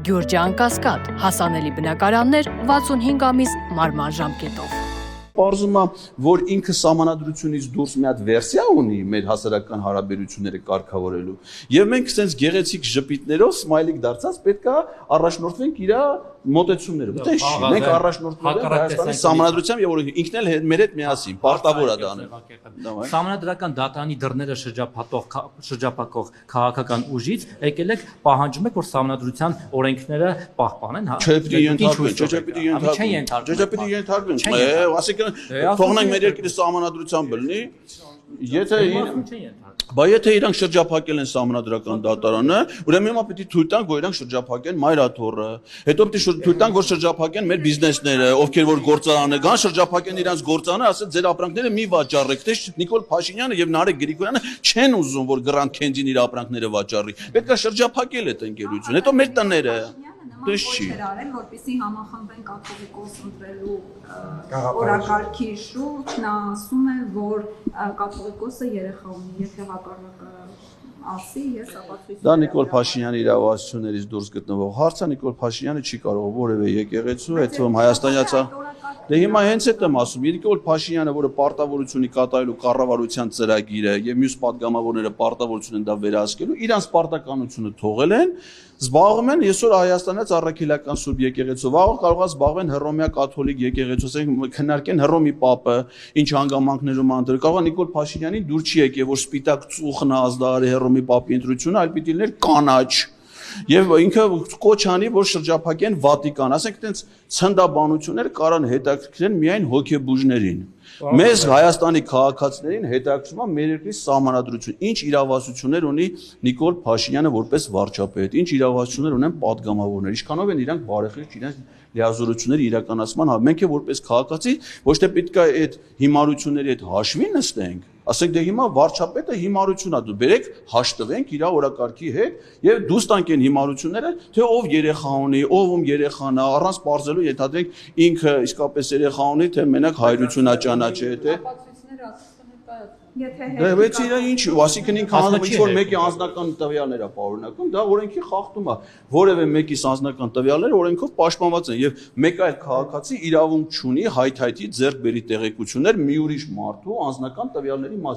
Գյուրջան Կասկադ, հասանելի բնակարաններ 65 ամիս մարման ժամկետով։ Պարզում է, որ ինքը սահմանադրությունից դուրս մի հատ վերսիա ունի մեր հասարակական հարաբերությունները կարգավորելու։ Եվ մենք sense գեղեցիկ ժպիտներով սմայլիկ դարձած պետք է առաջնորդվենք իր մոտեցումներով։ Դե չի, մենք առաջնորդվում ենք Հայաստանի սահմանադրությամբ եւ որ ինքն էլ մեր հետ միասին պարտավոր է դա անել։ Սահմանադրական դատարանի դռները շրջափակող քաղաքական ուժից եկել եք պահանջում եք որ սահմանադրության օրենքները պահպանեն, հա։ Չպետք է ենթարկվեն, թողնենք մեր երկրի սահմանադրությամբ լինի, եթե իրանք շրջափակել են սահմանադրական դատարանը, ուրեմն հիմա պետք է թույլ տանք, որ իրանք շրջափակեն մայրաթոռը, հետո պետք է թույլ տանք, որ շրջափակեն մեր բիզնեսները, ովքեր որ գործարանը կան, շրջափակեն իրանք գործարանը, ասեն ձեր ապրանքները մի վաճառեք, թե Նիկոլ Փաշինյանը եւ Նարեկ Գրիգորյանը չեն ուզում, որ Grand Candy-ն իր ապրանքները վաճառի, պետք է շրջափակել այդ ընկերությունը, հետո մեր տները Դες չի։ Որպեսզի համախմբեն կաթողիկոս ընտրելու օրակարգի շուրջ, նա ասում է, որ կաթողիկոսը երեխա ունի, եթե հակառակը ասի, ես ապացույց։ Դա Նիկոլ Փաշինյանի իրավասություններից դուրս գտնվող հարց է, Նիկոլ Փաշինյանը չի կարող որևէ եկեղեցու, այդ թվում հայաստանյացա։ Դե հիմա հենց այդ եմ ասում, Նիկոլ Փաշինյանը, որը պարտավորություն ունի կատարելու կառավարության ծրագիրը եւ մյուս падգամավորները պարտավորություն են դա վերահսկելու, իրանց պարտականությունը թողել են, զբաղվում են այսօր Հայաստանից առաքելական սուրբ եկեղեցով, վաղը կարող է զբաղվեն հռոմեա կաթոլիկ եկեղեցով, ասենք քննարկեն Հռոմի Պապը, ինչ հանգամանքներում անդր, կարող է Նիկոլ Փաշինյանին դուր չի եկել, որ սպիտակ ծուխն ազդարի Հռոմի Պապի ընտրությունը, այլ պիտի լիներ կանաչ։ Եվ ինքը կոչ անի, որ շրջափակեն Վատիկան, ասենք այդպես ցնդաբանություններ կարան հետաքրքրեն միայն հոգեբուժներին։ Մեզ Հայաստանի քաղաքացիներին հետաքրքրում է մեր երկրի սահմանադրություն, ինչ իրավասություններ ունի Նիկոլ Փաշինյանը որպես վարչապետ, ինչ իրավասություններ ունեն падգամավորներ, ինչքանով են իրանք բարեխիղճ իրենց լիազորությունների իրականացման, մենք է որպես քաղաքացի ոչ թե պետք է այդ հիմարությունների հետ հաշվի նստենք, ասենք դե հիմա վարչապետը հիմարություն է, դու բերեք հաշտվենք իր օրակարգի հետ եւ դուրս տանք այն հիմարությունները, թե ով երեխա ունի, ով ում երեխան է, առանց բարձելու ենթադրենք ինքը իսկապես երեխա ունի, թե մենակ հայրություն է ճանաչել, թե Դե բայց իրա ինչ, ասիկն ինքը ինչ որ մեկի անձնական տվյալներ է պարունակում, դա օրենքի խախտում է, որևէ մեկի անձնական տվյալները օրենքով պաշտպանված են եւ մեկ այլ քաղաքացի իրավունք չունի հայթայթի ձեռք բերի տեղեկություններ մի ուրիշ մարդու անձնական տվյալների